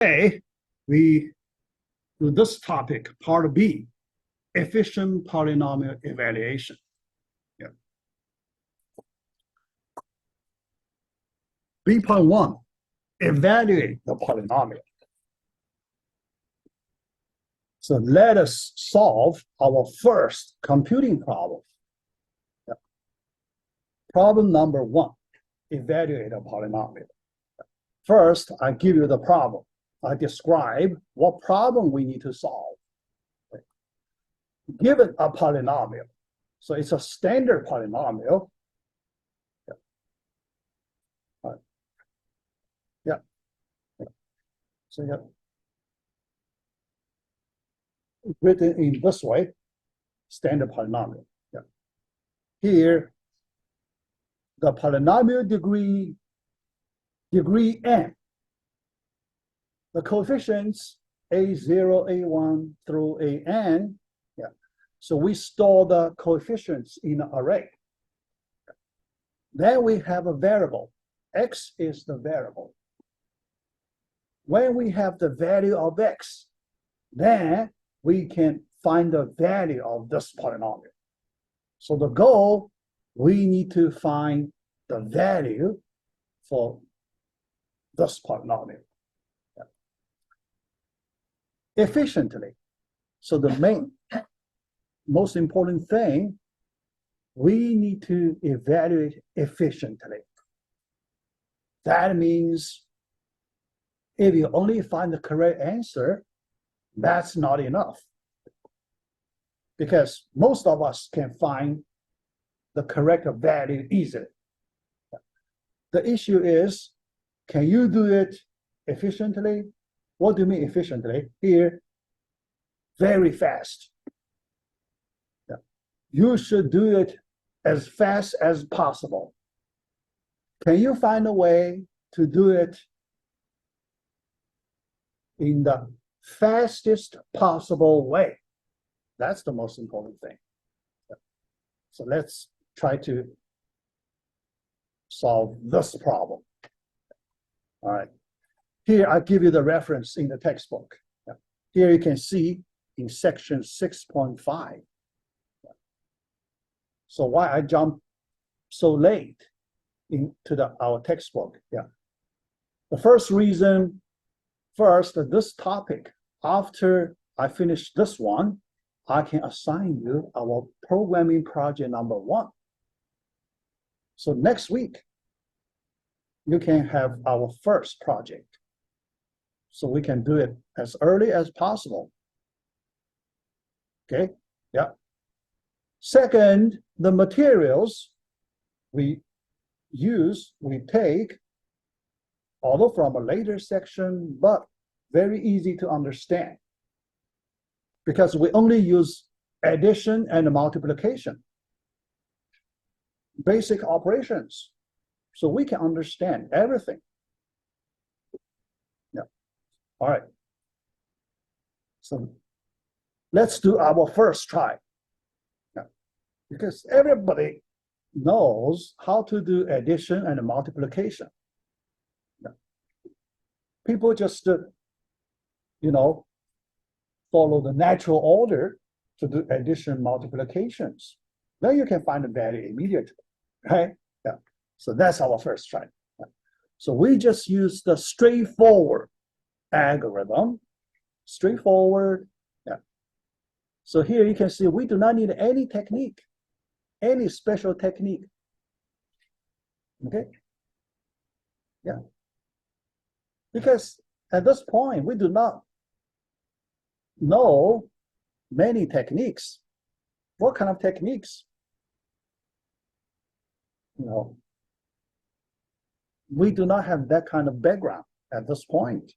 Today, we do this topic, part B, efficient polynomial evaluation. Yeah. B.1, evaluate the polynomial. So let us solve our first computing problem. Yeah. Problem number 1, evaluate a polynomial. First, I give you the problem. I describe what problem we need to solve. Okay. Given a polynomial, so it's a standard polynomial. Yeah. All right. Yeah. Yeah. So yeah, written in this way, standard polynomial. Yeah. Here, the polynomial degree n. The coefficients a0, a1 through an. Yeah. So we store the coefficients in an array. Then we have a variable. X is the variable. When we have the value of x, then we can find the value of this polynomial. So the goal, we need to find the value for this polynomial. Efficiently. So the most important thing, we need to evaluate efficiently. That means if you only find the correct answer, that's not enough. Because most of us can find the correct value easily. The issue is, can you do it efficiently? What do you mean efficiently? Here, very fast. Yeah. You should do it as fast as possible. Can you find a way to do it in the fastest possible way? That's the most important thing. Yeah. So let's try to solve this problem. All right. Here, I give you the reference in the textbook. Yeah. Here you can see in section 6.5. Yeah. So why I jump so late into our textbook? Yeah. The first reason, this topic, after I finish this one, I can assign you our programming project number 1. So next week, you can have our first project. So we can do it as early as possible. Okay, yeah. Second, the materials we take, although from a later section, but very easy to understand. Because we only use addition and multiplication. Basic operations. So we can understand everything. Yeah. All right. So let's do our first try. Yeah. Because everybody knows how to do addition and multiplication. Yeah. People just, follow the natural order to do addition multiplications. Then you can find the value immediately, right? Yeah. So that's our first try. Yeah. So we just use the straightforward algorithm. Straightforward. Yeah. So here you can see we do not need any technique, any special technique. Okay. Yeah. Because at this point, we do not know many techniques. What kind of techniques? We do not have that kind of background at this point.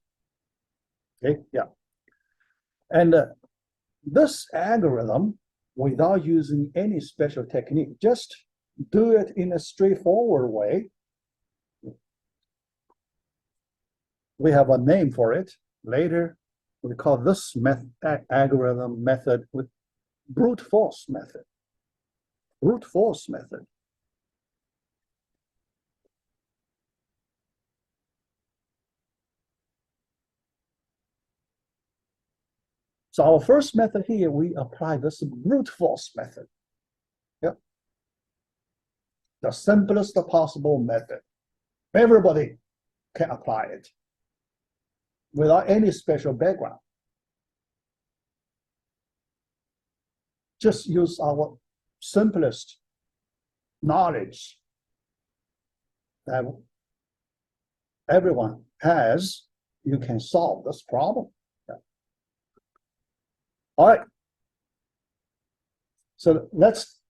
Okay, yeah. And this algorithm, without using any special technique, just do it in a straightforward way. We have a name for it. Later, we call this algorithm method with brute force method. Brute force method. So our first method here, we apply this brute force method. Yep. The simplest possible method. Everybody can apply it without any special background. Just use our simplest knowledge that everyone has. You can solve this problem. Yeah. All right. So let's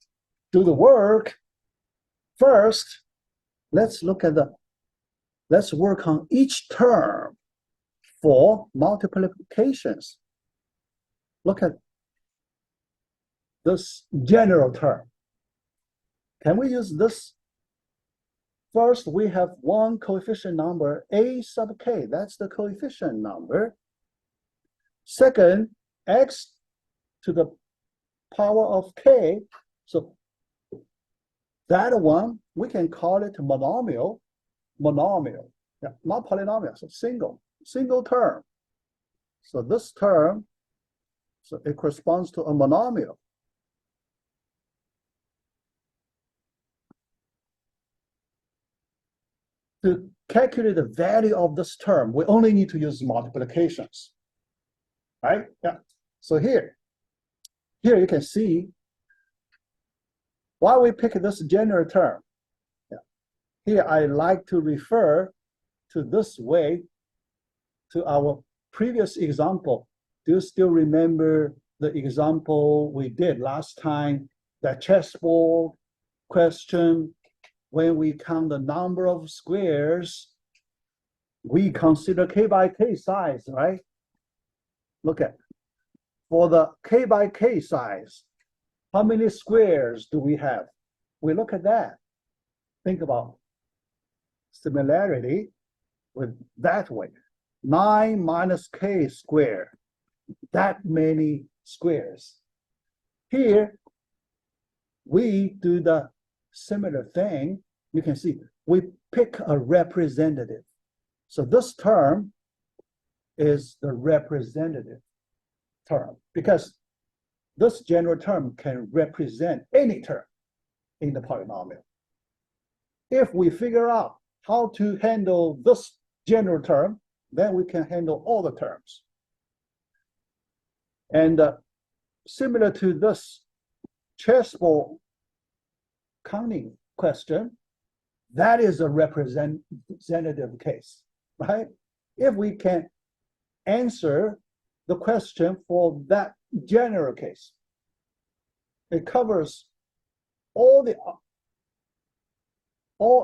do the work. First, let's work on each term for multiplications. Look at this general term. Can we use this? First, we have one coefficient number, a sub k. That's the coefficient number. Second, x to the power of k. So that one, we can call it monomial. Monomial, yeah, not polynomial, so single term. So this term, so it corresponds to a monomial. To calculate the value of this term, we only need to use multiplications, right? Yeah. So here you can see why we pick this general term. Yeah. Here I like to refer to this way to our previous example. Do you still remember the example we did last time, that chessboard question? When we count the number of squares, we consider k by k size, right? Look at, for the k by k size, how many squares do we have? We look at that. Think about similarity with that way. 9 minus k squared, that many squares. Here, we do the similar thing. You can see we pick a representative. So this term is the representative term because this general term can represent any term in the polynomial. If we figure out how to handle this general term, then we can handle all the terms. And similar to this chessboard counting question, that is a representative case, right? If we can answer the question for that general case, it covers all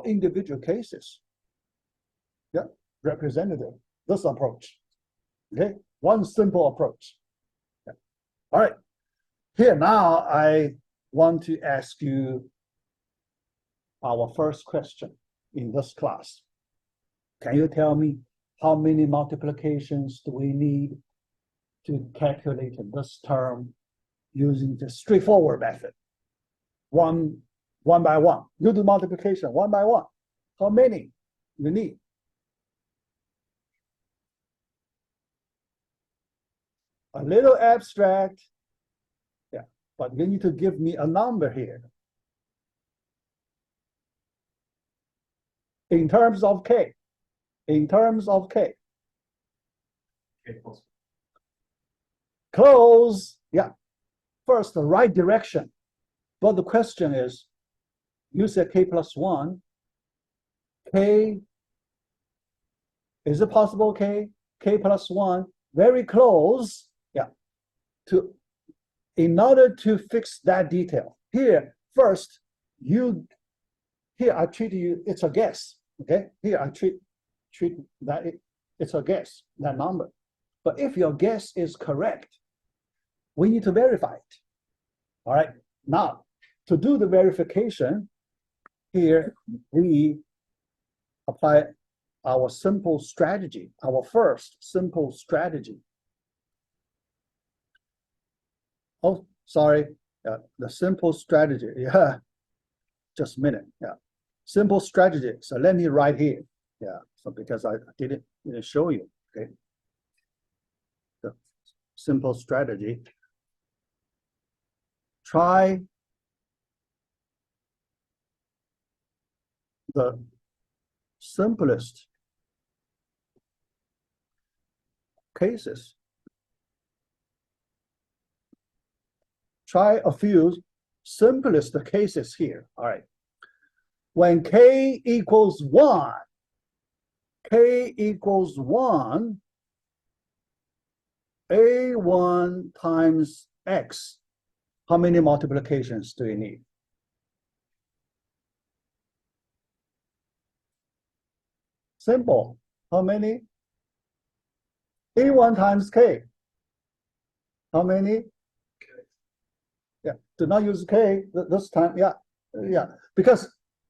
individual cases. Yeah, representative, this approach. Okay, one simple approach. Yeah. All right, here now I want to ask you our first question in this class. Can you tell me how many multiplications do we need to calculate this term using the straightforward method? One by one. You do multiplication one by one. How many you need? A little abstract, yeah, but you need to give me a number here. In terms of k, in terms of k. Close, yeah. First, the right direction. But the question is, you said k plus 1. K, is it possible k? K plus 1, very close. Yeah. In order to fix that detail, here, first, here I treat you, it's a guess. Okay, here I treat that it's a guess, that number. But if your guess is correct, we need to verify it. All right, now to do the verification, here we apply our simple strategy, our first simple strategy. Oh, sorry, the simple strategy, yeah, just a minute, yeah. Simple strategy. So let me write here. Yeah. So because I didn't show you. Okay. The simple strategy. Try the simplest cases. Try a few simplest cases here. All right. When k equals 1, a1 times x, how many multiplications do you need? Simple. How many? A1 times k. How many? Yeah, do not use k this time. Yeah, because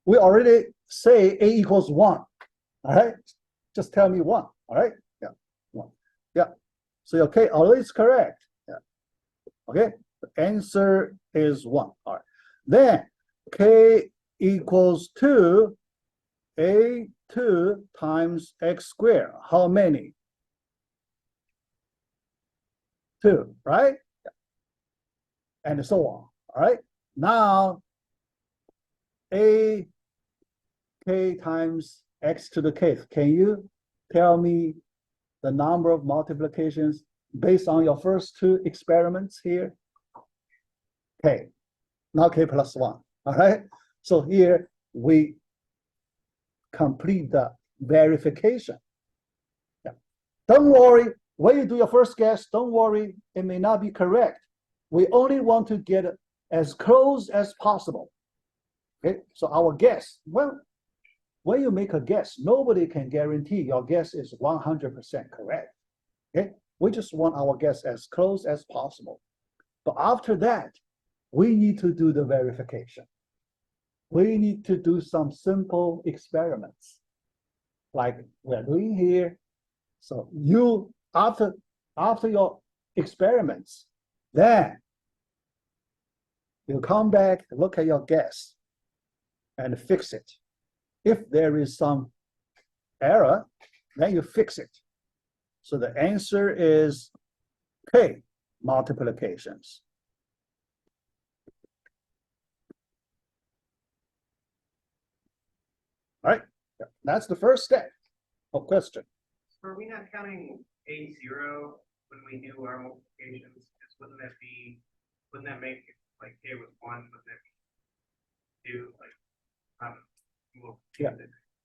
we already say a equals 1. All right, just tell me 1. All right, 1. So your k always correct. Okay, the answer is 1. All right, then k equals 2, a2 times x squared. How many? 2, right? And so on. All right. Now, a k times x to the kth. Can you tell me the number of multiplications based on your first 2 experiments here? K, not k plus 1. All right. So here we complete the verification. Don't worry. When you do your first guess, don't worry. It may not be correct. We only want to get as close as possible. Okay, so our guess, well, when you make a guess, nobody can guarantee your guess is 100% correct. Okay, we just want our guess as close as possible. But after that, we need to do the verification. We need to do some simple experiments like we're doing here. So you, after your experiments, then you come back, look at your guess, and fix it. If there is some error, then you fix it. So the answer is k multiplications. All right, that's the first step of question. So are we not counting A0 when we do our multiplications? Wouldn't that make like k was 1? Wouldn't that be 2? Like, yeah.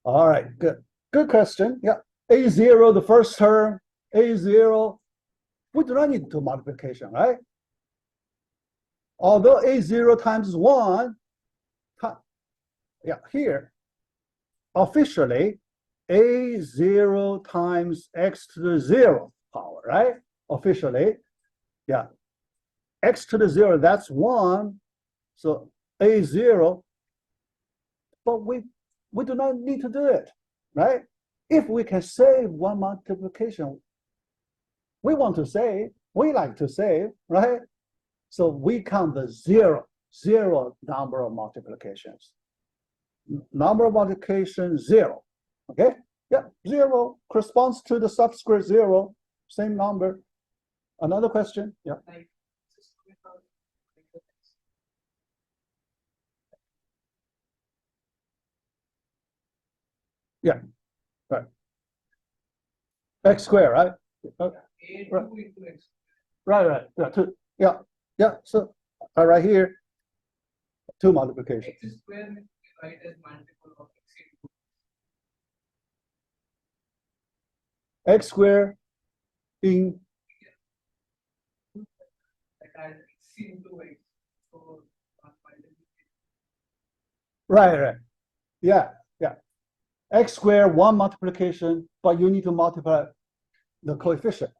All right, good question. Yeah, A0, the first term, A0, we do not need to do multiplication, right? Although A0 times 1, here, officially, A0 times x to the 0th power, right? Officially, x to the 0, that's 1. So A0, but we do not need to do it, right? If we can save one multiplication, we want to save, we like to save, right? So we count the zero number of multiplications. Number of multiplications, 0. Okay? Yeah, 0 corresponds to the subscript 0, same number. Another question? Yeah. Yeah, right. X squared, right? Okay. Right. Yeah, 2. Yeah. So right here, 2 multiplications. X squared is right as multiple of X squared in right. Yeah. X squared, 1 multiplication, but you need to multiply the coefficient.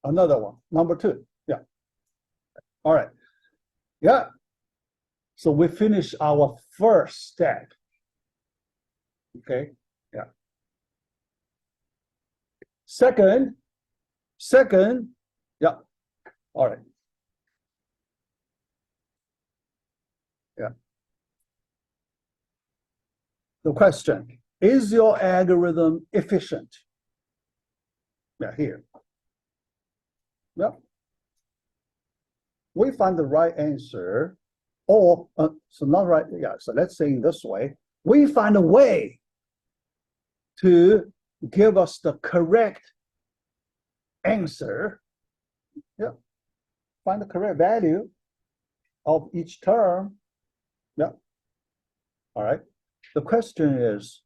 Another one, number 2. Yeah. All right. Yeah. So we finish our first step. Okay. Yeah. Second. Yeah. All right. Yeah. The question, is your algorithm efficient? Yeah, here. Yeah. we find the right answer, or so not right, yeah, so let's say in this way, we find a way to give us the correct answer. Yeah, find the correct value of each term. Yeah. All right. The question is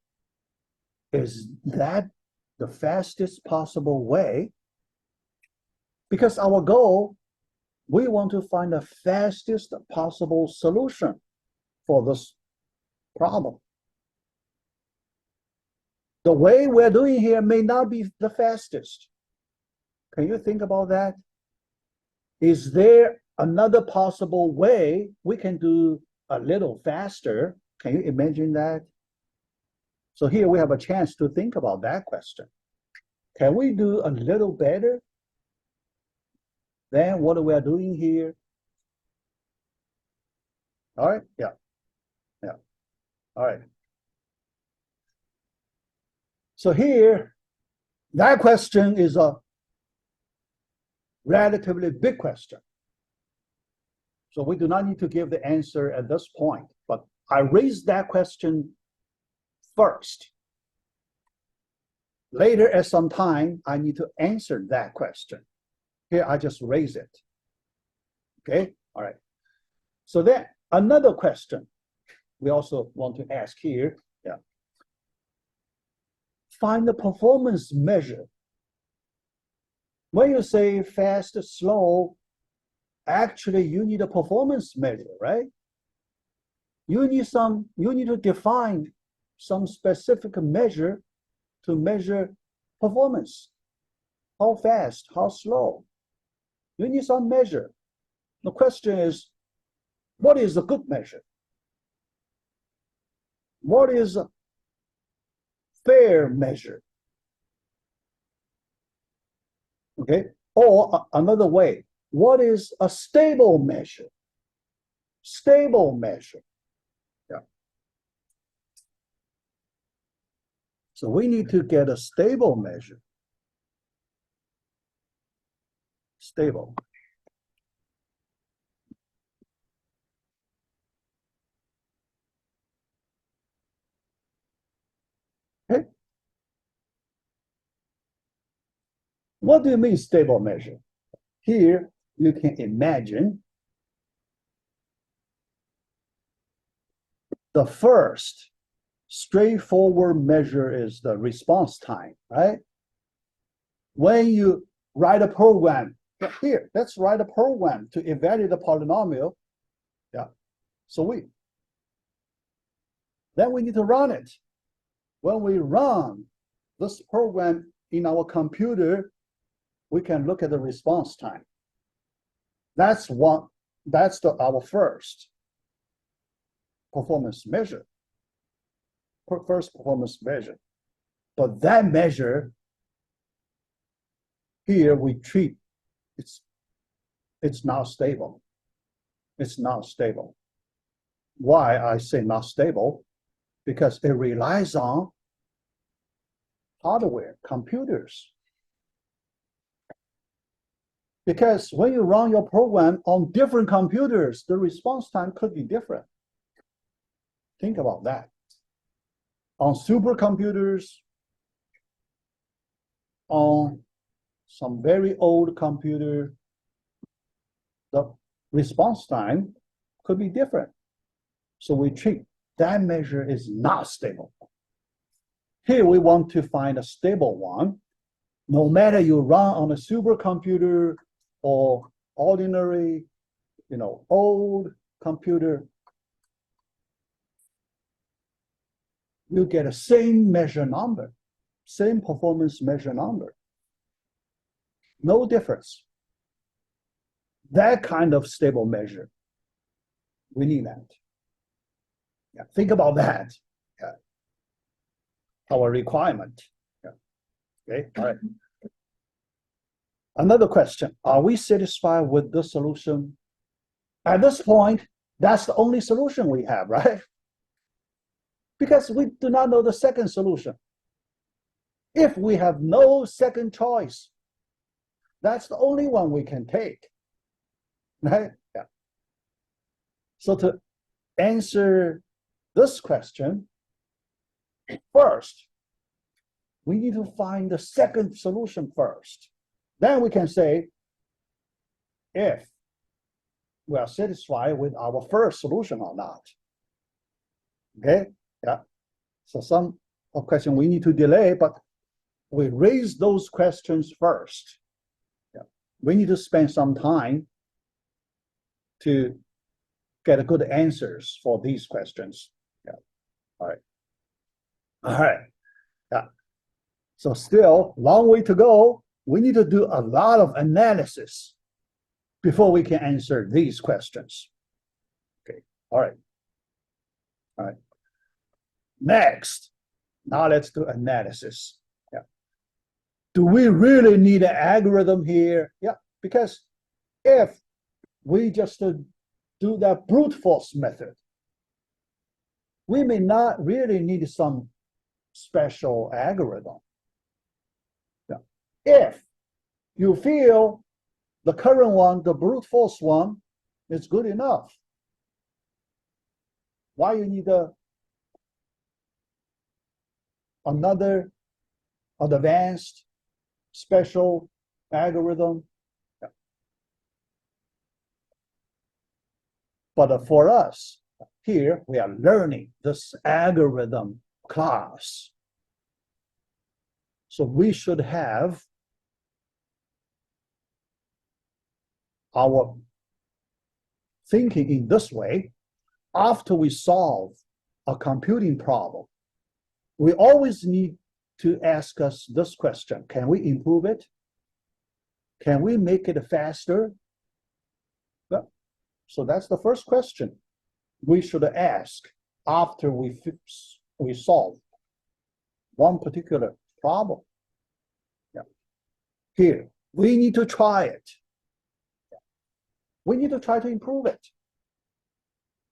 that the fastest possible way? Because our goal, we want to find the fastest possible solution for this problem. The way we're doing here may not be the fastest. Can you think about that? Is there another possible way we can do a little faster? Can you imagine that? So here we have a chance to think about that question. Can we do a little better than what we are doing here? All right, yeah, yeah, all right. So here, that question is a relatively big question. So we do not need to give the answer at this point, but I raised that question first. Later at some time, I need to answer that question. Here, I just raise it. Okay, all right. So then another question we also want to ask here, yeah. Find the performance measure. When you say fast, slow, actually you need a performance measure, right? You need to define some specific measure to measure performance. How fast, how slow? You need some measure. The question is, what is a good measure? What is a fair measure? Okay, or another way, what is a stable measure? Stable measure. Yeah. So we need to get a stable measure. Stable. Okay. What do you mean stable measure? Here you can imagine the first straightforward measure is the response time, right? When you write a program, here, let's write a program to evaluate the polynomial. Yeah. So then we need to run it. When we run this program in our computer, we can look at the response time. That's our first performance measure. First performance measure. But that measure here we treat it's not stable. It's not stable. Why I say not stable? Because it relies on hardware, computers. Because when you run your program on different computers, the response time could be different. Think about that. On supercomputers, on some very old computer, the response time could be different. So we treat that measure is not stable. Here we want to find a stable one. No matter you run on a supercomputer or ordinary, old computer, you get a same measure number, same performance measure number. No difference. That kind of stable measure, we need that. Yeah, think about that. Yeah. Our requirement. Yeah. Okay, all right. Another question, are we satisfied with the solution? At this point, that's the only solution we have, right? Because we do not know the second solution. If we have no second choice, that's the only one we can take, right? So to answer this question, first, we need to find the second solution first. Then we can say if we are satisfied with our first solution or not. Okay, yeah. So some of question we need to delay, but we raise those questions first. Yeah. We need to spend some time to get good answers for these questions. Yeah. All right. All right. Yeah. So still long way to go. We need to do a lot of analysis before we can answer these questions. Okay. All right. All right. Next, now let's do analysis. Yeah. Do we really need an algorithm here? Yeah, because if we just do that brute force method, we may not really need some special algorithm. Yeah. If you feel the current one, the brute force one, is good enough, why you need another advanced special algorithm? Yeah. But for us, here we are learning this algorithm class. So we should have our thinking in this way. After we solve a computing problem, we always need to ask us this question: can we improve it? Can we make it faster? Yeah. So that's the first question we should ask after we solve one particular problem. Yeah. Here, we need to try it. Yeah. We need to try to improve it.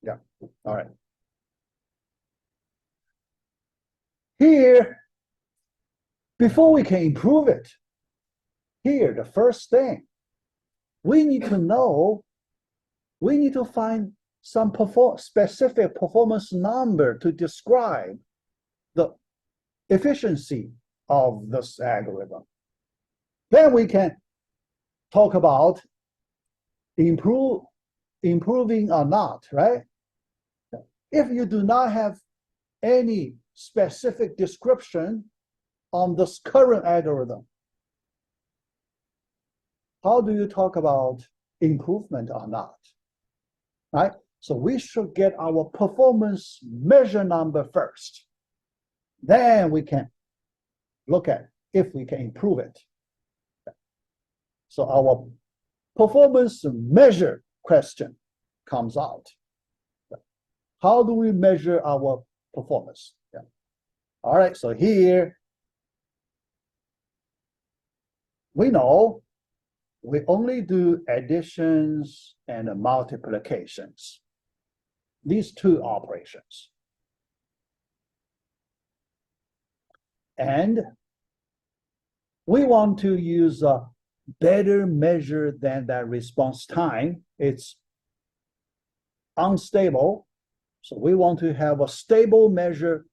Yeah. All right. Here, before we can improve it, here, the first thing, we need to know, we need to find some specific performance number to describe the efficiency of this algorithm. Then we can talk about improving or not, right? If you do not have any specific description on this current algorithm, how do you talk about improvement or not, right? So we should get our performance measure number first. Then we can look at if we can improve it. So our performance measure question comes out. How do we measure our performance? Yeah. All right, so here we know we only do additions and multiplications, these two operations. And we want to use a better measure than that response time. It's unstable, so we want to have a stable measure.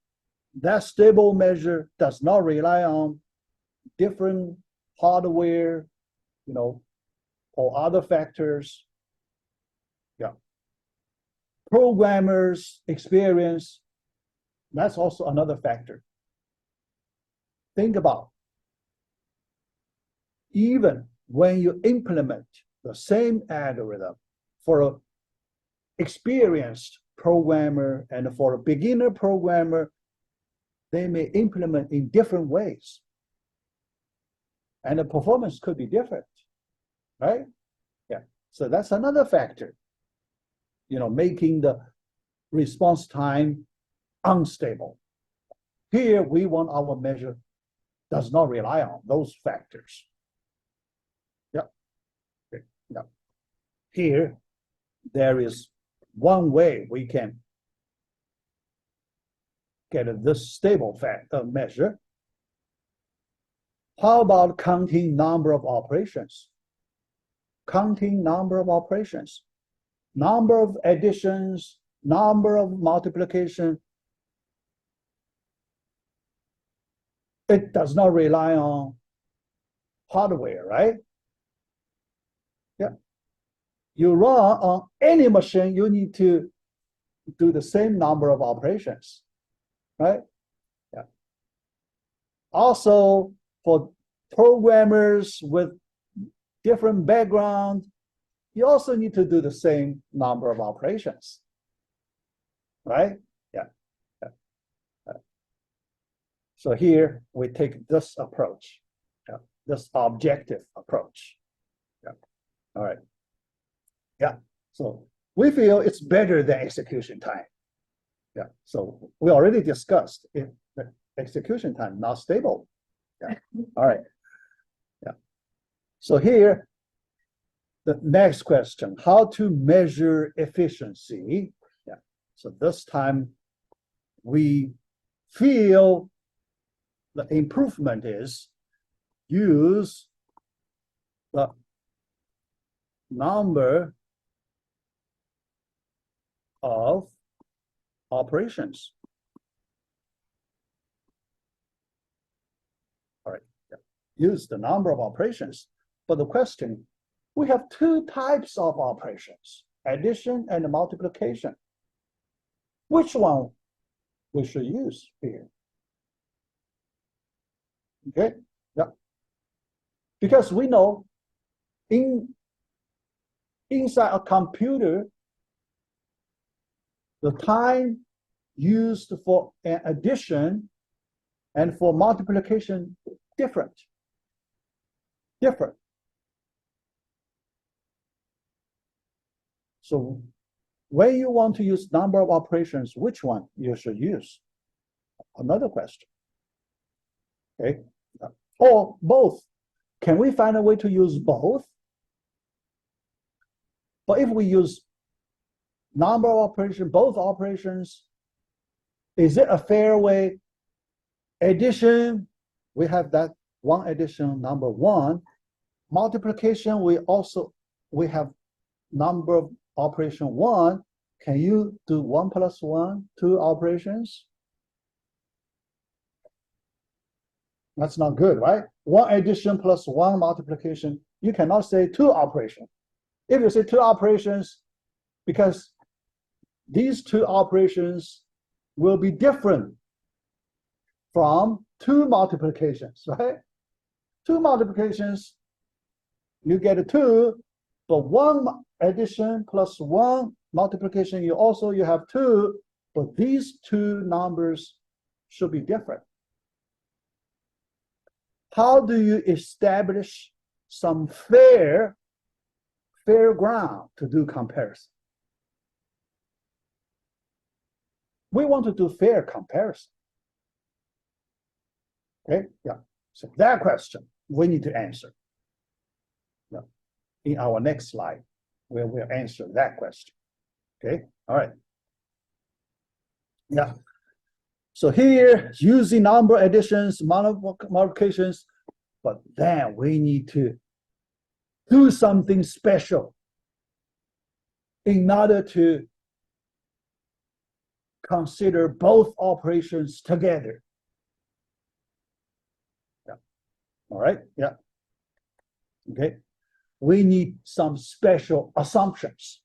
That stable measure does not rely on different hardware, or other factors. Yeah. Programmers' experience, that's also another factor. Think about, even when you implement the same algorithm for an experienced programmer and for a beginner programmer, they may implement in different ways. And the performance could be different, right? Yeah, so that's another factor, making the response time unstable. Here, we want our measure does not rely on those factors. Yeah. Okay. Yeah. Here, there is one way we can get this stable measure. How about counting number of operations? Counting number of operations. number of additions, number of multiplication, it does not rely on hardware, right? Yeah. You run on any machine, you need to do the same number of operations, right? Yeah. Also, for programmers with different background, you also need to do the same number of operations, right? Yeah. So here we take this approach, this objective approach. Yeah. All right. Yeah. So we feel it's better than execution time. Yeah. So we already discussed if the execution time not stable. Yeah. All right. Yeah. So here, the next question, how to measure efficiency? Yeah. So this time we feel the improvement is use the number of operations. All right, yeah. Use the number of operations. But the question, we have two types of operations, addition and multiplication. Which one we should use here? Okay, yeah. Because we know inside a computer, the time used for an addition and for multiplication different. So when you want to use number of operations, which one you should use? Another question. Okay, or both. Can we find a way to use both? But if we use number of operations, both operations, is it a fair way? Addition, we have that one addition, number one. Multiplication, we have number of operation one. Can you do 1 + 1, 2 operations? That's not good, right? One addition plus one multiplication, you cannot say 2 operations. If you say 2 operations, because these 2 operations will be different from 2 multiplications, right? 2 multiplications, you get a 2, but 1 addition plus 1 multiplication, you have 2, but these 2 numbers should be different. How do you establish some fair ground to do comparison? We want to do fair comparison. Okay, yeah. So that question we need to answer. Yeah. In our next slide, we will answer that question. Okay, all right. Yeah. So here, using number additions, multiplications, but then we need to do something special in order to consider both operations together. Yeah. All right. Yeah. Okay. We need some special assumptions.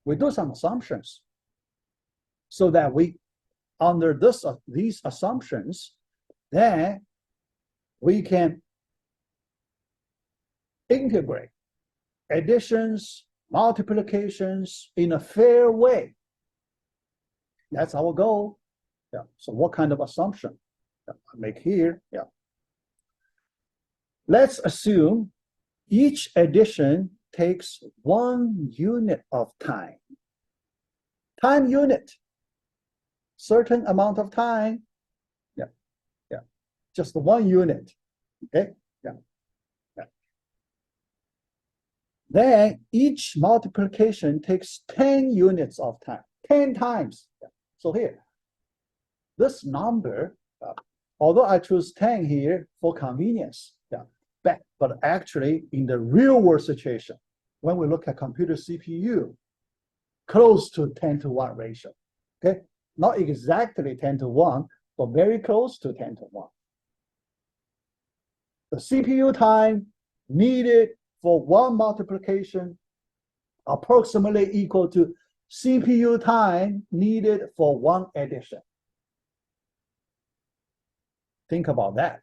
We do some assumptions so that under these assumptions, then we can integrate additions, multiplications in a fair way. That's our goal. Yeah. So what kind of assumption? Yeah, I make here. Yeah. Let's assume each addition takes 1 unit of time. Time unit. Certain amount of time. Yeah. Yeah. Just 1 unit. Okay. Yeah. Yeah. Then each multiplication takes 10 units of time. 10 times. Yeah. So here, this number, although I choose 10 here for convenience, yeah, but actually in the real world situation, when we look at computer CPU, close to 10-to-1 ratio. Okay, not exactly 10-to-1, but very close to 10-to-1. The CPU time needed for one multiplication approximately equal to CPU time needed for one addition. Think about that.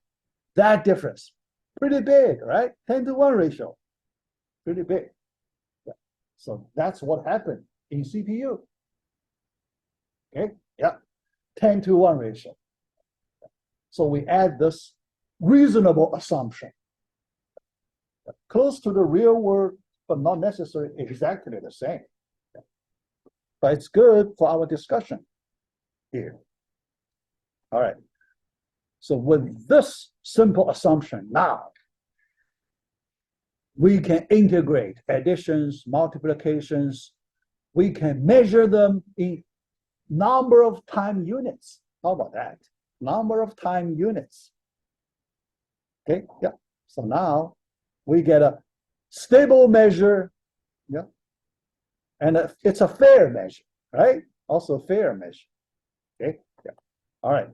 That difference, pretty big, right? 10-to-1 ratio, pretty big. Yeah. So that's what happened in CPU. Okay, yeah, 10-to-1 ratio. So we add this reasonable assumption. Close to the real world, but not necessarily exactly the same. But it's good for our discussion here. All right. So with this simple assumption now, we can integrate additions, multiplications. We can measure them in number of time units. How about that? Number of time units. Okay, yeah. So now we get a stable measure, yeah. And it's a fair measure, right? Also a fair measure. Okay, yeah. All right.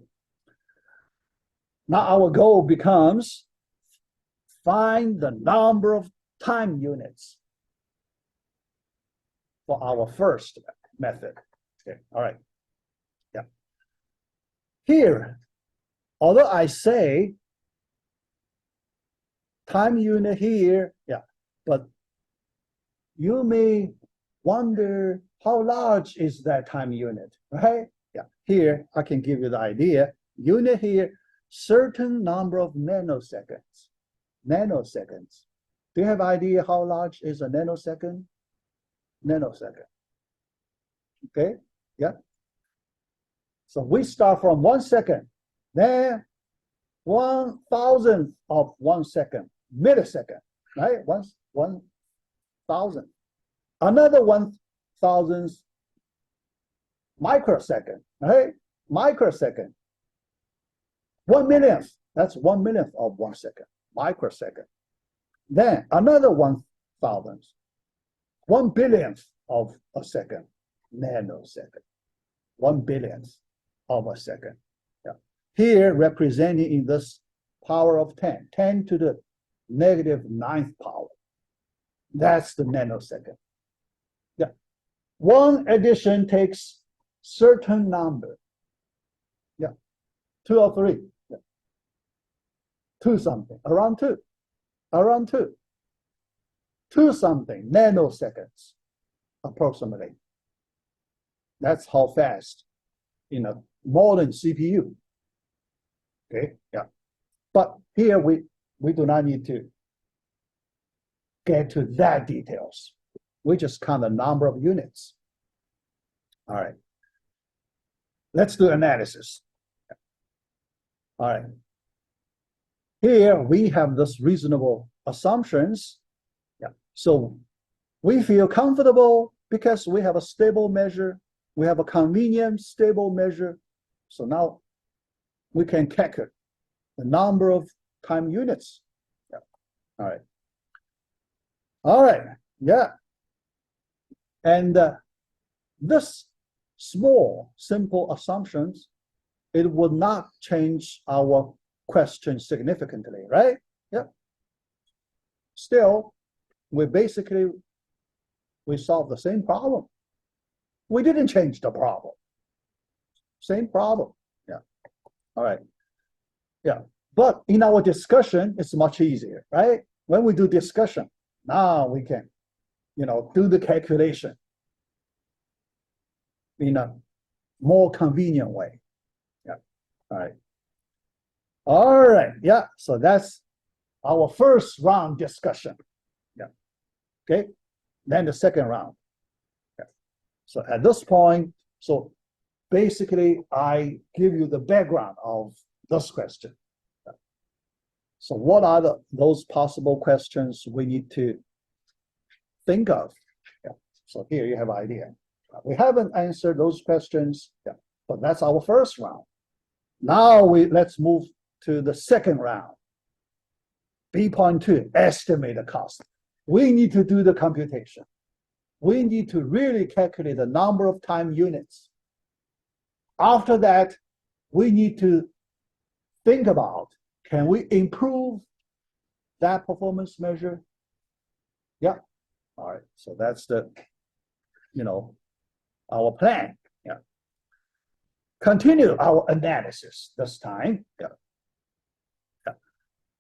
Now our goal becomes find the number of time units for our first method. Okay, all right. Yeah. Here, although I say time unit here, yeah, but you may wonder how large is that time unit, right? Yeah, here I can give you the idea. Unit here, certain number of nanoseconds. Nanoseconds. Do you have idea how large is a nanosecond? Nanosecond. Okay, yeah. So we start from 1 second, then 1,000th of 1 second, millisecond, right? 1,000. Another 1,000th microsecond, right? Microsecond. 1 millionth, that's 1 millionth of 1 second, microsecond. Then another 1,000th, 1 billionth of a second, nanosecond. 1 billionth of a second. Yeah. Here representing in this power of 10, 10 to the negative 9th power. That's the nanosecond. Yeah. One addition takes certain number. Yeah. 2 or 3. Yeah. 2 something, around 2. Around 2. 2 something nanoseconds, approximately. That's how fast in a modern CPU. Okay, yeah. But here we do not need to get to that details. We just count the number of units. All right. Let's do analysis. All right. Here we have this reasonable assumptions. Yeah. So we feel comfortable because we have a stable measure. We have a convenient stable measure. So now we can calculate the number of time units. Yeah. All right. All right. Yeah. And this small, simple assumptions, it would not change our question significantly, right? Yeah. Still, we solve the same problem. We didn't change the problem. Same problem. Yeah. All right. Yeah. But in our discussion, it's much easier, right? When we do discussion, now we can, do the calculation in a more convenient way. Yeah. All right. All right. Yeah. So that's our first round discussion. Yeah. Okay. Then the second round. Yeah. So at this point, so basically I give you the background of this question. Yeah. So what are those possible questions we need to think of? Yeah. So here you have an idea. We haven't answered those questions, yeah, but that's our first round. Now let's move to the second round. B.2, estimate the cost. we need to do the computation. We need to really calculate the number of time units. After that, we need to think about, can we improve that performance measure? Yeah. All right. So that's the, our plan. Yeah. Continue our analysis this time. Yeah. Yeah.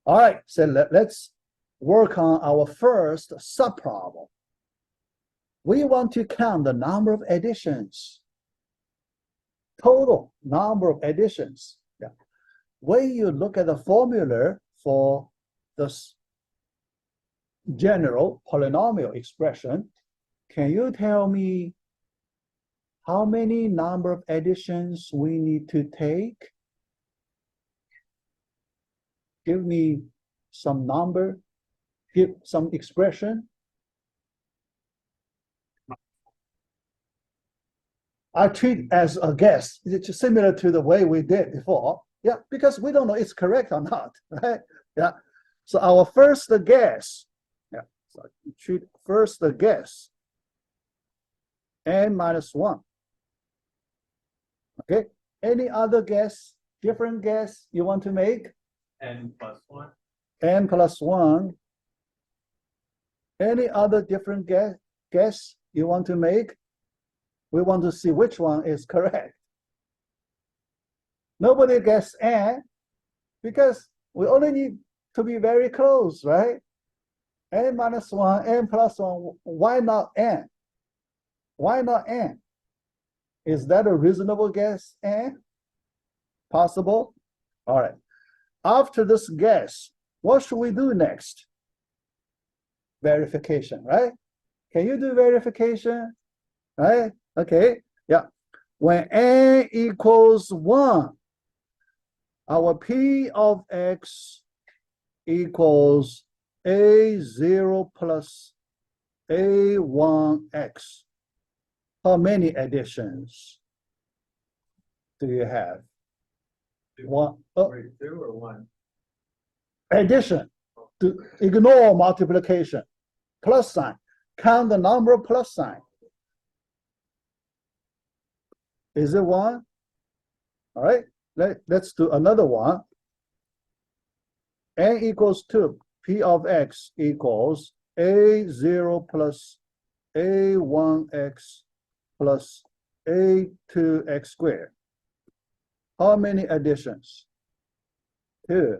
All right. So let's work on our first subproblem. We want to count the number of additions, total number of additions. Yeah. When you look at the formula for this general polynomial expression, can you tell me how many number of additions we need to take? Give me some number, give some expression. I treat as a guess. It's similar to the way we did before. Yeah, because we don't know it's correct or not, right? Yeah. So our first guess, yeah, so treat first guess, n minus 1. Okay, any other guess, different guess you want to make? N plus 1. N plus 1. Any other different guess you want to make? We want to see which one is correct. Nobody guessed n, because we only need to be very close, right? N minus 1, n plus 1, why not n? Why not n? Is that a reasonable guess, n? Possible? All right. After this guess, what should we do next? Verification, right? Can you do verification? Right? Okay, yeah. When n equals 1, our p of x equals a0 plus a1x. How many additions do you have? One. Wait, 2 or 1? Addition. To ignore multiplication. Plus sign. Count the number of plus sign. Is it 1? All right. Let's do another one. N equals 2. P of x equals a0 plus a1x plus a2x squared. How many additions? 2.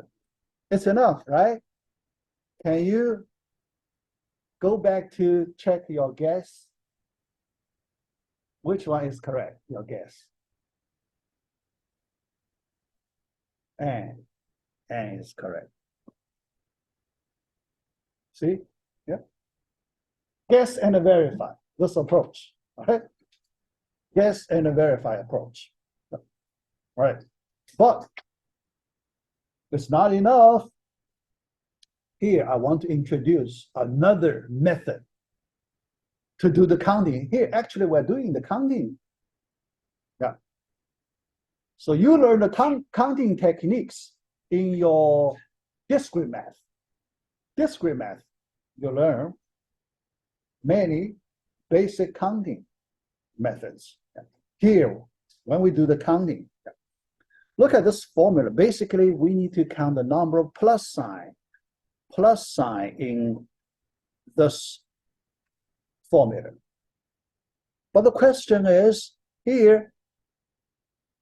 It's enough, right? Can you go back to check your guess? Which one is correct, your guess? N is correct. See? Yeah. Guess and verify. This approach. All right. Guess and verify approach. All right. But it's not enough. Here, I want to introduce another method to do the counting. Here, actually, we're doing the counting. Yeah. So you learn the counting techniques in your discrete math. Discrete math, you learn many basic counting methods. Here, when we do the counting, look at this formula. Basically, we need to count the number of plus sign in this formula. But the question is, here,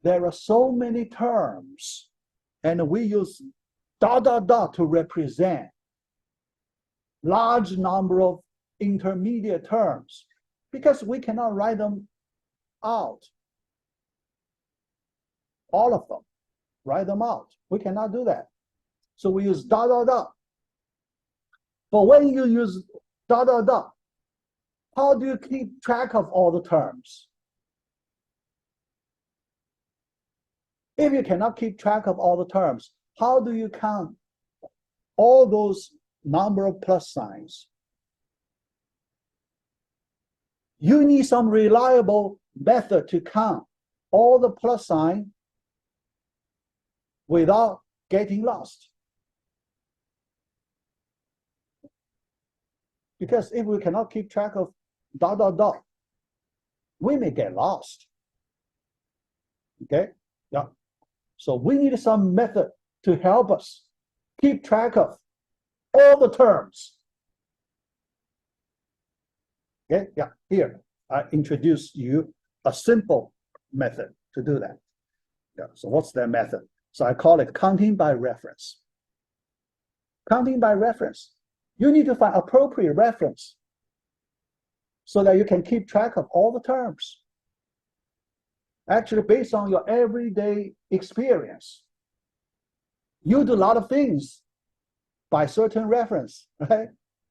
there are so many terms, and we use ... to represent large number of intermediate terms, because we cannot write them out. All of them, write them out. We cannot do that. So we use ... But when you use ... how do you keep track of all the terms? If you cannot keep track of all the terms, how do you count all those number of plus signs? You need some reliable method to count all the plus sign without getting lost. Because if we cannot keep track of ... we may get lost. Okay, yeah. So we need some method to help us keep track of all the terms. Okay, yeah, here I introduce you a simple method to do that. Yeah, so what's that method? So I call it counting by reference. Counting by reference. You need to find appropriate reference so that you can keep track of all the terms. Actually, based on your everyday experience, you do a lot of things by certain reference, right?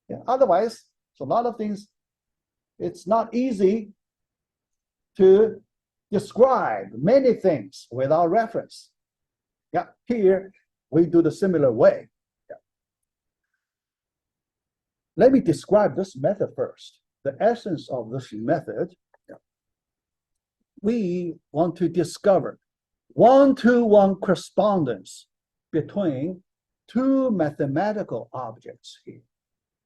Yeah. Otherwise, so a lot of things, it's not easy to describe many things without reference. Yeah, here we do the similar way. Yeah. Let me describe this method first. The essence of this method, yeah. We want to discover one-to-one correspondence between two mathematical objects here.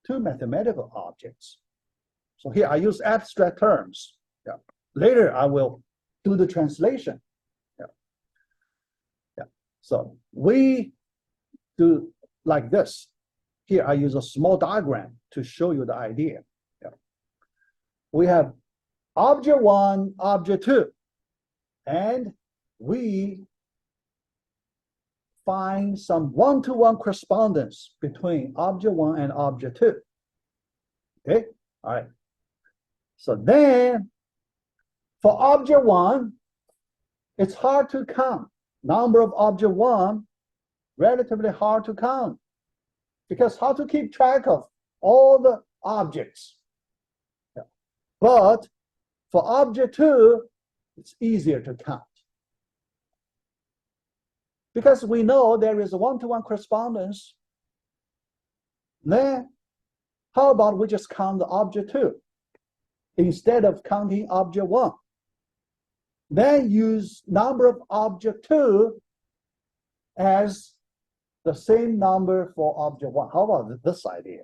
Two mathematical objects. So here I use abstract terms. Yeah. Later I will do the translation. Yeah. Yeah. So we do like this. Here I use a small diagram to show you the idea. Yeah. We have object 1, object 2, and we find some one-to-one correspondence between object 1 and object 2. Okay, all right. So then, for object 1, it's hard to count. Number of object 1, relatively hard to count, because how to keep track of all the objects. Yeah. But for object 2, it's easier to count. Because we know there is a one-to-one correspondence, then how about we just count the object 2 instead of counting object 1? Then use number of object 2 as the same number for object 1. How about this idea?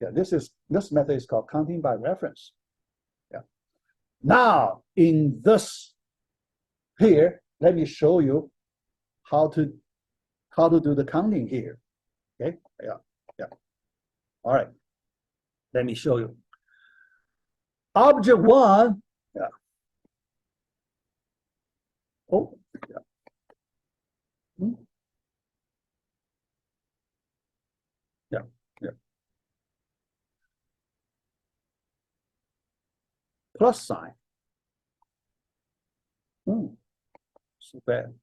Yeah, this method is called counting by reference. Yeah. Now, in this here, let me show you how to do the counting here. Okay, yeah, yeah. All right, let me show you. Object 1, yeah. Oh, yeah. Yeah, yeah. Plus sign. So bad.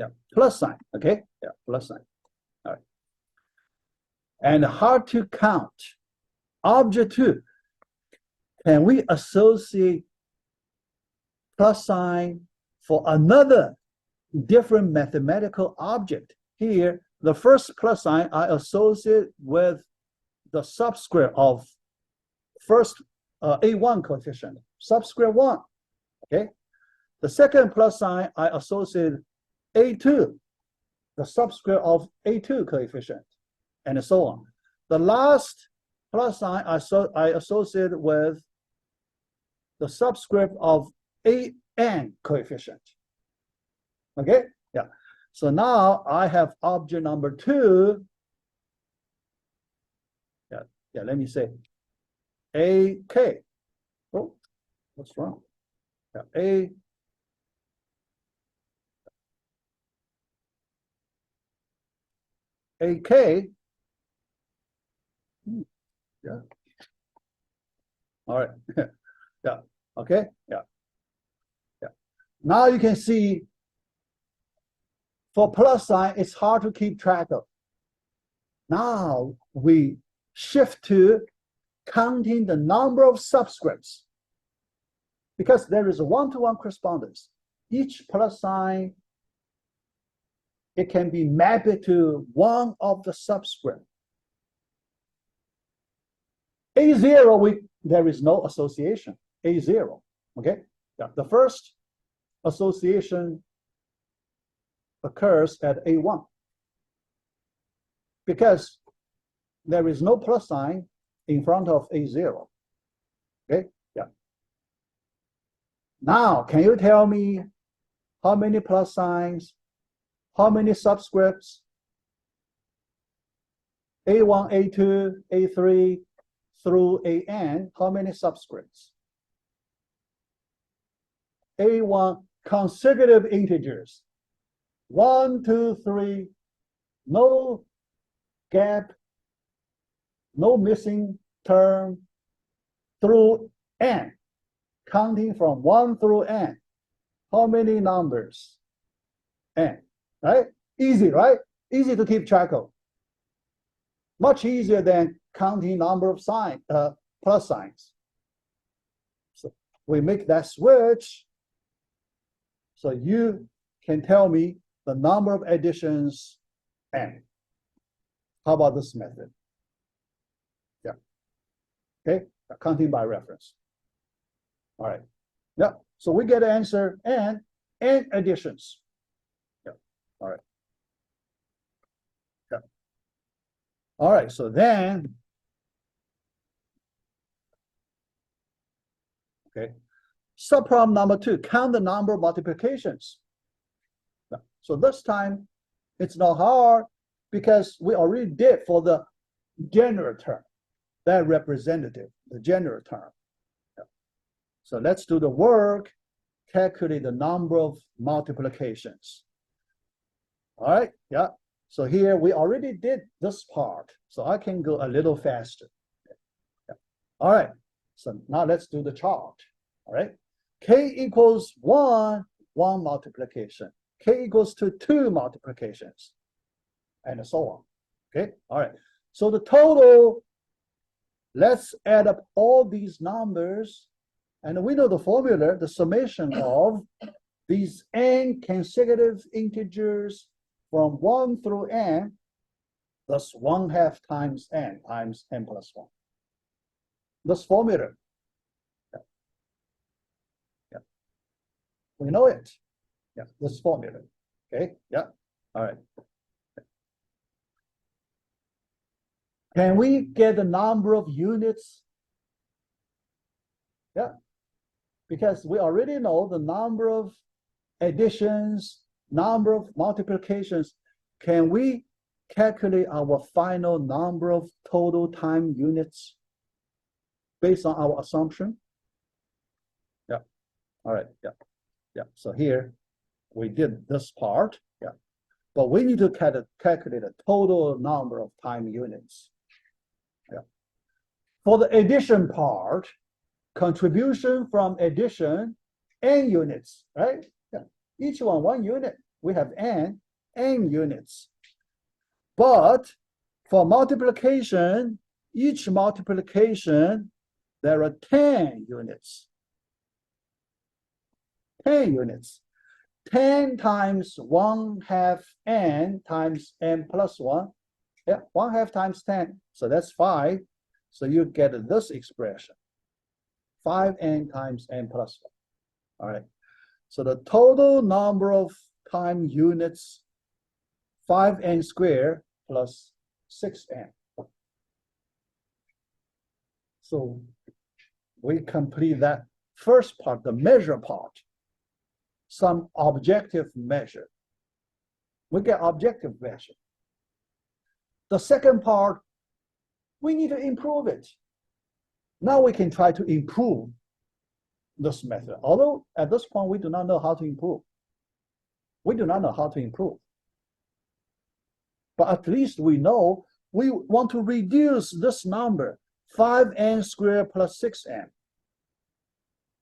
Yeah, plus sign. Okay, yeah, plus sign. All right. And hard to count. Object 2. Can we associate plus sign for another different mathematical object? Here, the first plus sign I associate with the subscript of first A1 coefficient, subscript 1. Okay. The second plus sign I associate A2, the subscript of A2 coefficient, and so on. The last plus sign I associate with the subscript of AN coefficient. Okay, yeah. So now I have object number 2. Yeah, let me say AK. Oh, what's wrong? Yeah, AK. Yeah. All right. Yeah. Okay. Yeah. Yeah. Now you can see for plus sign, it's hard to keep track of. Now we shift to counting the number of subscripts, because there is a one-to-one correspondence. Each plus sign, it can be mapped to one of the subscripts. A0, there is no association. A0, okay? Yeah, the first association occurs at A1. Because there is no plus sign, in front of A0. Okay, yeah. Now, can you tell me how many plus signs, how many subscripts? A1, A2, A3 through AN, how many subscripts? A1 consecutive integers. 1, 2, 3, no gap, no missing term through N, counting from 1 through N. How many numbers? N, right? Easy, right? Easy to keep track of. Much easier than counting number of plus signs. So we make that switch. So you can tell me the number of additions N. How about this method? Yeah. Okay, counting by reference. All right. Yeah. So we get the answer N additions. Yeah. All right. Yeah. All right. So then, okay. Subproblem number 2, count the number of multiplications. Yeah. So this time, it's not hard because we already did for the general term, that representative, the general term. Yeah. So let's do the work, calculate the number of multiplications. All right, yeah. So here we already did this part, so I can go a little faster. Yeah. All right, so now let's do the chart. All right, K equals 1 multiplication. K equals to 2 multiplications, and so on. Okay, all right. So the total, let's add up all these numbers, and we know the formula, the summation of these n consecutive integers from 1 through n, that's 1/2 times n plus 1. This formula. Yeah. Yeah. We know it. Yeah, this formula. Okay, yeah. All right. Can we get the number of units? Yeah, because we already know the number of additions, number of multiplications. Can we calculate our final number of total time units based on our assumption? Yeah, all right, yeah, yeah. So here we did this part, yeah. But we need to calculate the total number of time units. Yeah. For the addition part, contribution from addition, n units, right? Yeah. Each one unit. We have n units. But for multiplication, each multiplication, there are 10 units. 10 units. 10 times 1/2 n times n plus 1. Yeah, 1/2 times 10. So that's 5. So you get this expression. 5n times n plus 1. All right. So the total number of time units, 5n squared plus 6n. So we complete that first part, the measure part, some objective measure. We get objective measure. The second part, we need to improve it. Now we can try to improve this method. Although at this point, we do not know how to improve. We do not know how to improve. But at least we know we want to reduce this number, 5n squared plus 6n.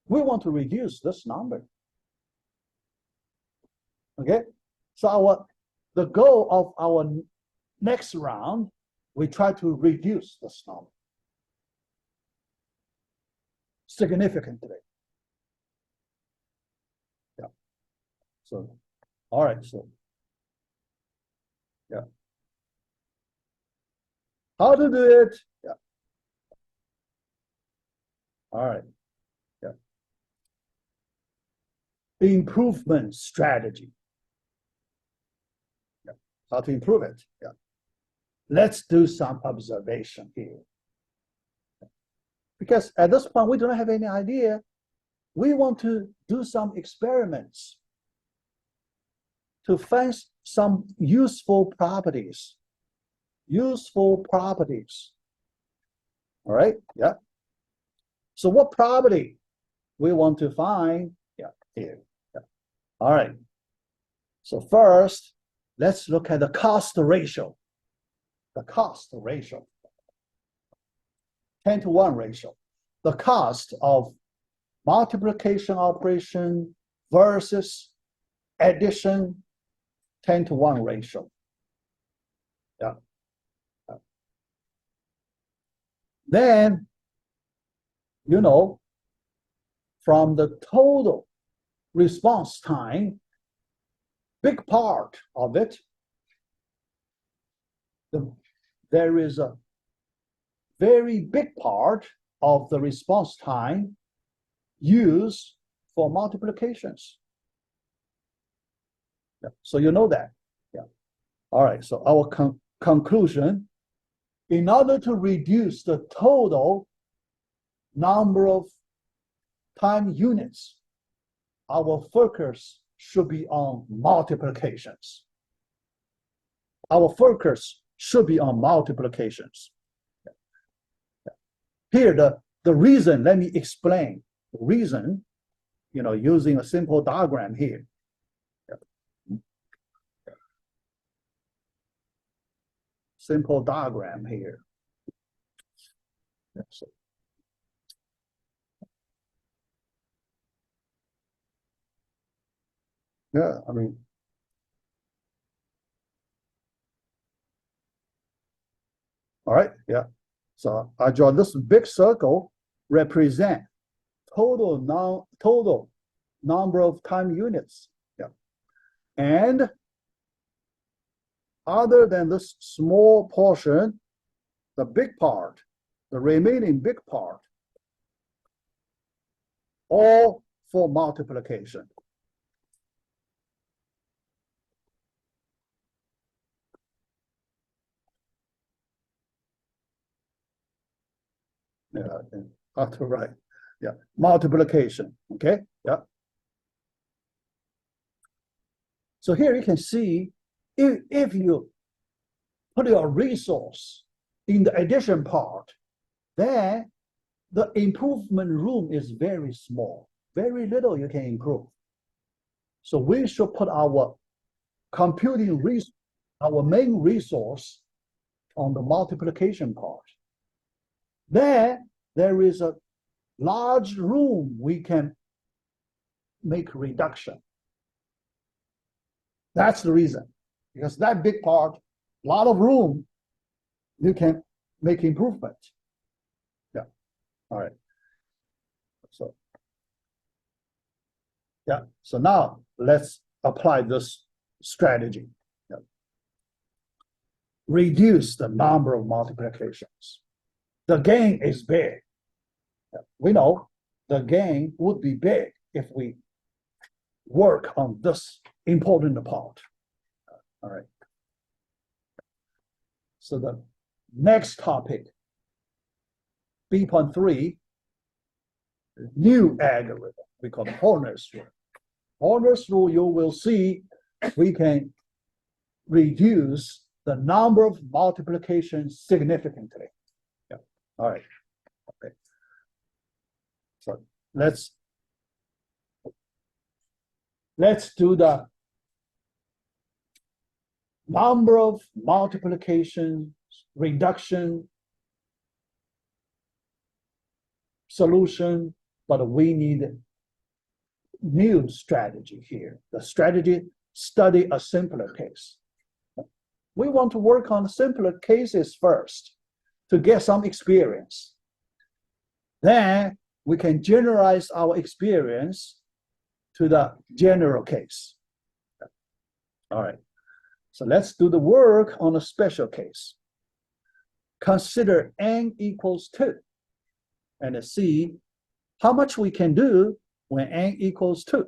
We want to reduce this number. Okay, so the goal of our next round, we try to reduce this number significantly. Yeah. So, all right. So, yeah. How to do it? Yeah. All right. Yeah. Improvement strategy. Yeah. How to improve it? Yeah. Let's do some observation here. Because at this point, we don't have any idea. We want to do some experiments to find some useful properties. Useful properties. All right, yeah. So what property we want to find? Yeah, here. Yeah. All right. So first, let's look at the cost ratio. The cost ratio. 10-to-1 ratio. The cost of multiplication operation versus addition, 10-to-1 ratio. Yeah. Then, you know, from the total response time, big part of it, there is a very big part of the response time used for multiplications. Yeah. So you know that. Yeah. All right. So our conclusion, in order to reduce the total number of time units, our focus should be on multiplications. Our focus should be on multiplications. Here, the reason, let me explain the reason, you know, using a simple diagram here. Simple diagram here. So, yeah, I mean, all right, yeah. So I draw this big circle represent total number of time units. Yeah. And other than this small portion, the big part, the remaining big part, all for multiplication. Yeah, to right. Yeah, multiplication. Okay. Yeah. So here you can see if you put your resource in the addition part, then the improvement room is very small. Very little you can improve. So we should put our computing resource, our main resource, on the multiplication part. Then there is a large room we can make reduction. That's the reason, because that big part, a lot of room, you can make improvement. Yeah. All right. So, yeah. So now let's apply this strategy. Yeah. Reduce the number of multiplications. The gain is big. Yeah. We know the gain would be big if we work on this important part. All right. So the next topic, B.3, new algorithm, we call it Horner's rule. Horner's rule, you will see we can reduce the number of multiplications significantly. Yeah. All right. Okay. So let's do the number of multiplications, reduction, solution, but we need new strategy here. The strategy, study a simpler case. We want to work on simpler cases first to get some experience. Then we can generalize our experience to the general case. All right. So let's do the work on a special case. Consider n equals 2 and see how much we can do when n equals 2.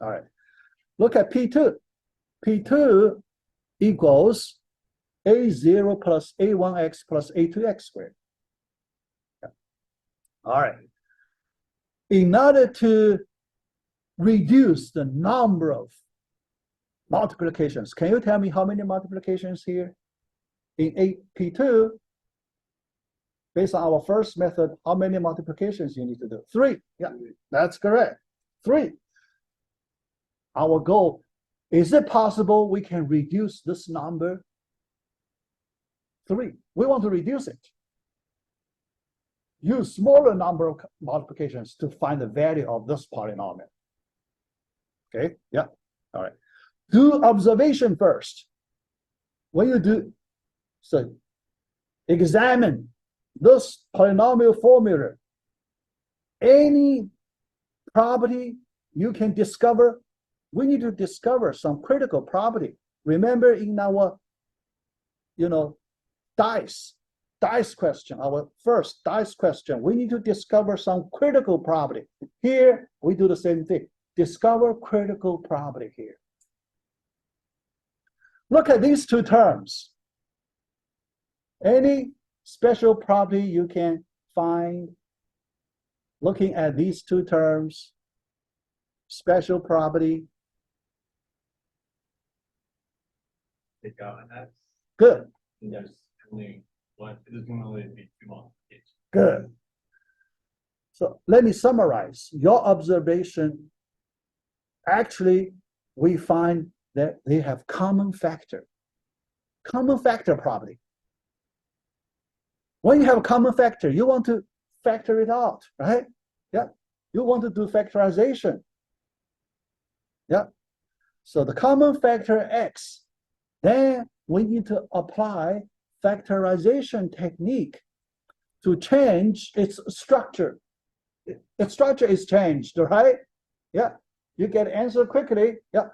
All right. Look at P2. P2 equals A0 plus A1x plus A2x squared. Yeah. All right. In order to reduce the number of multiplications, can you tell me how many multiplications here? In AP2, based on our first method, how many multiplications you need to do? 3. Yeah, that's correct. 3. Our goal, is it possible we can reduce this number? 3. We want to reduce it. Use smaller number of multiplications to find the value of this polynomial. Okay, yeah, all right. Do observation first. When you do, so examine this polynomial formula. Any property you can discover, we need to discover some critical property. Remember in our, dice question, our first dice question, we need to discover some critical property. Here, we do the same thing. Discover critical property here. Look at these two terms. Any special property you can find looking at these two terms, special property. That's Good. there's only one, it doesn't only be 2 multiplications. Good. So let me summarize your observation. Actually, we find that they have common factor property. When you have a common factor, you want to factor it out, right? Yeah. You want to do factorization. Yeah. So the common factor X, then we need to apply factorization technique to change its structure. Its structure is changed, right? Yeah. You get answer quickly. Yeah.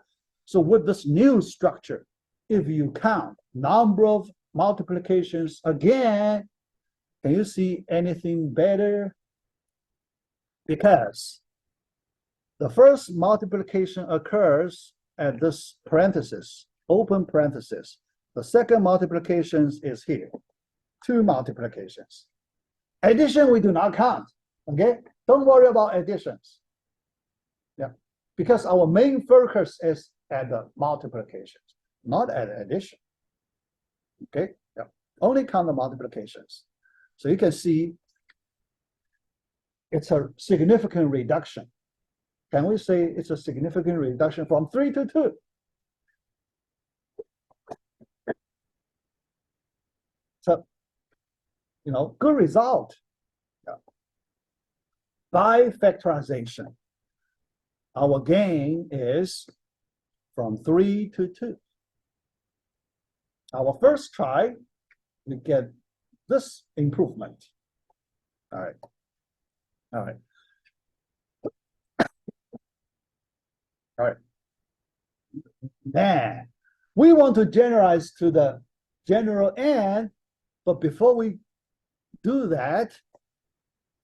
So with this new structure, if you count number of multiplications again, can you see anything better? Because the first multiplication occurs at this parenthesis, open parenthesis. The second multiplication is here, 2 multiplications. Addition, we do not count, okay? Don't worry about additions. Yeah, because our main focus is at the multiplications, not at addition, okay? Yeah, only count the multiplications. So you can see it's a significant reduction. Can we say it's a significant reduction from 3 to 2? So, good result. Yeah. By factorization, our gain is from 3 to 2. Our first try, we get this improvement. All right. All right. All right. Then we want to generalize to the general N, but before we do that,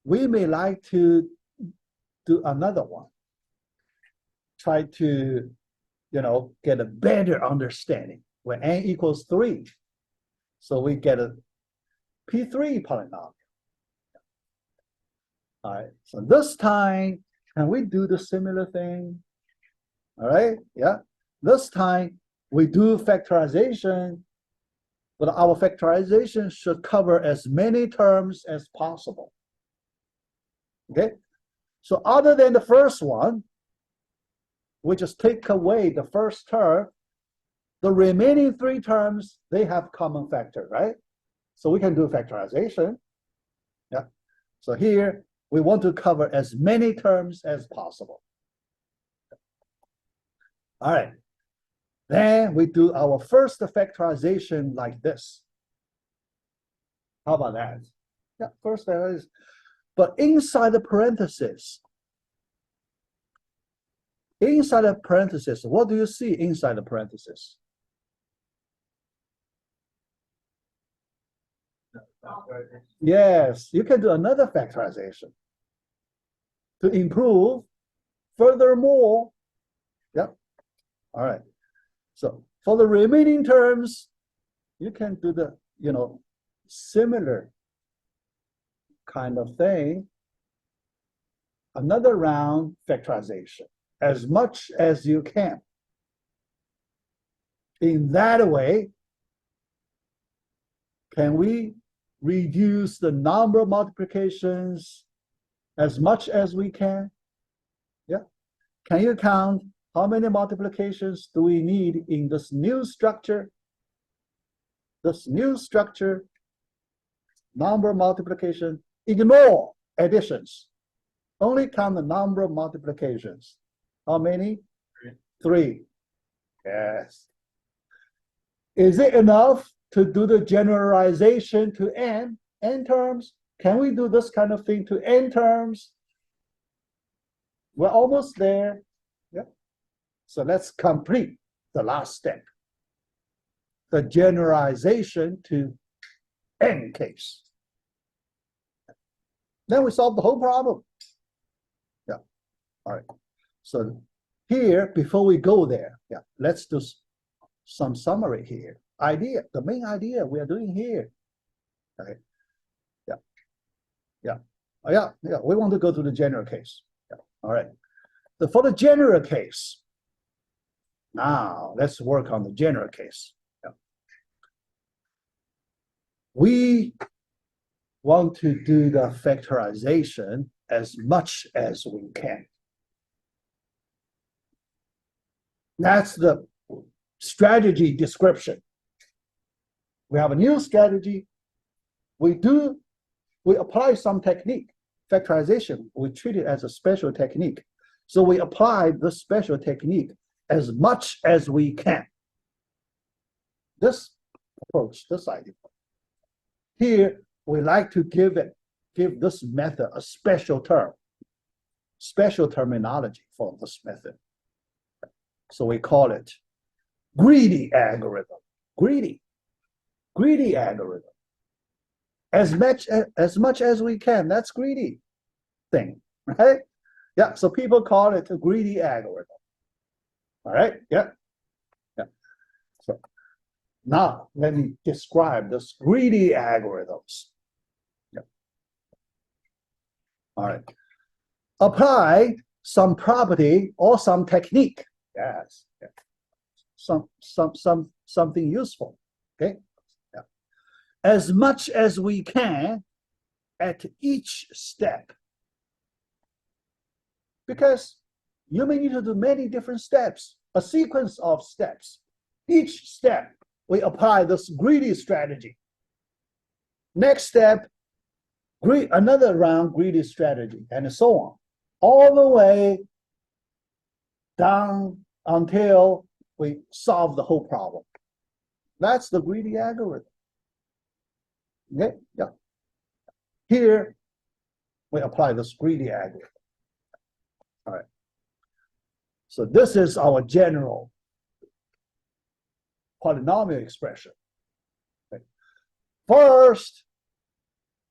we may like to do another one. Try to, get a better understanding when N equals 3. So we get a P3 polynomial. All right, so this time, can we do the similar thing? All right, yeah. This time, we do factorization, but our factorization should cover as many terms as possible. Okay, so other than the first one, we just take away the first term. The remaining 3 terms, they have common factor, right? So we can do factorization. Yeah, so here, we want to cover as many terms as possible. All right. Then we do our first factorization like this. How about that? Yeah, first factorization. But inside the parentheses, what do you see inside the parentheses? Yes, you can do another factorization to improve furthermore. Yep. All right. So for the remaining terms, you can do the, similar kind of thing. another round factorization as much as you can. In that way, can we reduce the number of multiplications as much as we can? Yeah. Can you count how many multiplications do we need in this new structure? This new structure, number of multiplication, ignore additions. Only count the number of multiplications. How many? 3. Yes. Is it enough to do the generalization to n terms? Can we do this kind of thing to n terms? We're almost there. Yeah. So let's complete the last step. The generalization to n case. Then we solve the whole problem. Yeah. All right. So here, before we go there, yeah, let's do some summary here. Idea, the main idea we are doing here. Okay. Yeah. Yeah. Oh, yeah. Yeah. We want to go to the general case. Yeah. All right. So for the general case, now let's work on the general case. Yeah. We want to do the factorization as much as we can. That's the strategy description. We have a new strategy. We apply some technique. Factorization, we treat it as a special technique. So we apply this special technique as much as we can. This approach, this idea. Here, we like to give this method a special term, special terminology for this method. So we call it greedy algorithm. Greedy algorithm. As much as we can. That's greedy thing, right? Yeah. So people call it a greedy algorithm. All right. Yeah. Yeah. So now let me describe this greedy algorithms. Yeah. All right. Apply some property or some technique. Yes. Yeah. Something useful. Okay. Yeah. As much as we can at each step. Because you may need to do many different steps, a sequence of steps. Each step, we apply this greedy strategy. Next step, another round greedy strategy, and so on. All the way down until we solve the whole problem. That's the greedy algorithm. Okay, yeah. Here, we apply this greedy algorithm. All right. So this is our general polynomial expression. Okay. First,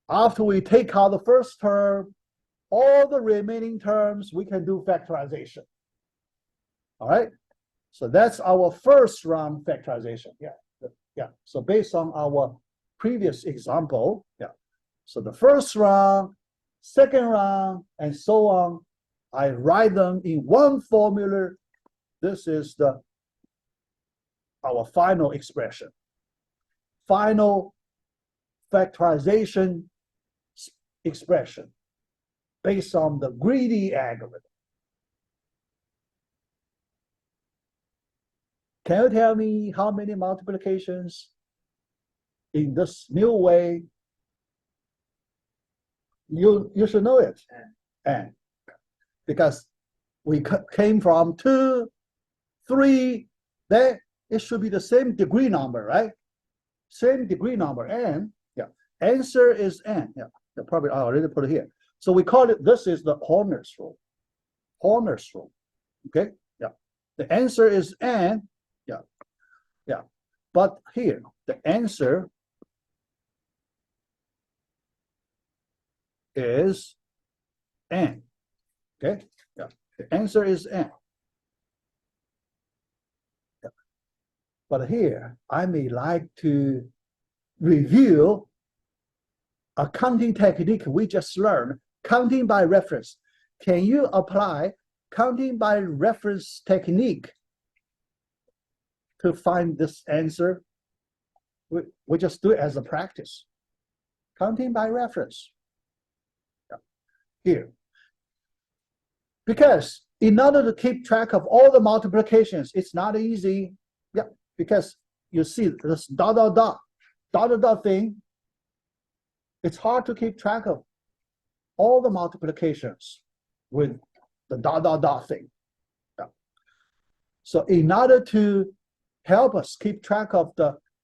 after we take out the first term, all the remaining terms, we can do factorization. All right. So that's our first round factorization. Yeah. Yeah. So based on our previous example, yeah. So the first round, second round, and so on, I write them in one formula. This is our final expression. Final factorization expression based on the greedy algorithm. Can you tell me how many multiplications in this new way? You should know it. And because we came from 2, 3, then it should be the same degree number, right? Same degree number, n. Yeah. Answer is n. Yeah. Probably I already put it here. So we call it, this is the Horner's rule. Horner's rule. Okay? Yeah. The answer is n. Yeah. Yeah. But here, the answer is n. Okay? Yeah. The answer is n. Yeah. But here, I may like to review a counting technique we just learned, counting by reference. can you apply counting by reference technique to find this answer? We just do it as a practice. Counting by reference. Yeah. Here. Because in order to keep track of all the multiplications, it's not easy. Yeah, because you see this dot thing, it's hard to keep track of all the multiplications with the dot thing. Yeah. So in order to help us keep track of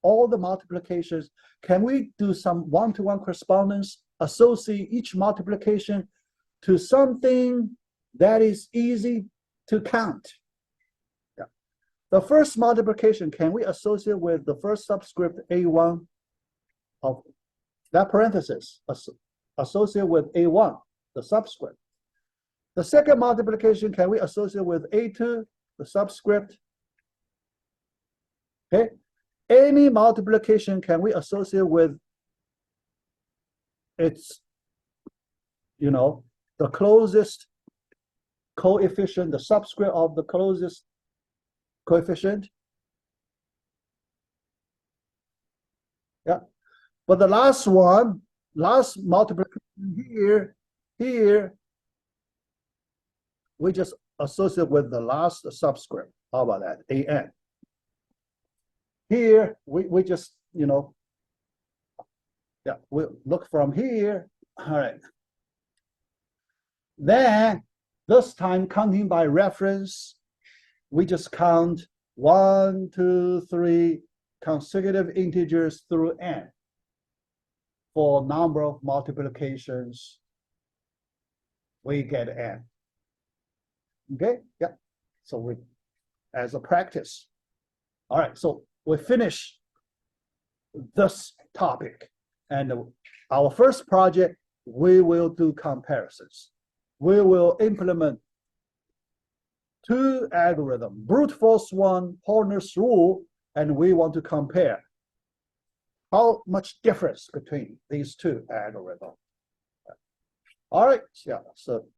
all the multiplications, can we do some one-to-one correspondence, associate each multiplication to something that is easy to count? Yeah. The first multiplication, can we associate with the first subscript A1 of that parenthesis, associate with A1, the subscript. The second multiplication, can we associate with A2, the subscript? Okay. Any multiplication, can we associate with its, the closest coefficient, the subscript of the closest coefficient? Yeah. But the last multiplication here, we just associate with the last subscript. How about that? AN. Here, we just, we look from here. All right. Then, this time counting by reference, we just count 1, 2, 3 consecutive integers through n for number of multiplications. We get n. Okay, yeah. So we, as a practice. All right, so we finish this topic. And our first project, we will do comparisons. We will implement two algorithms, brute force one, Horner's rule, and we want to compare how much difference between these two algorithms. All right, yeah, so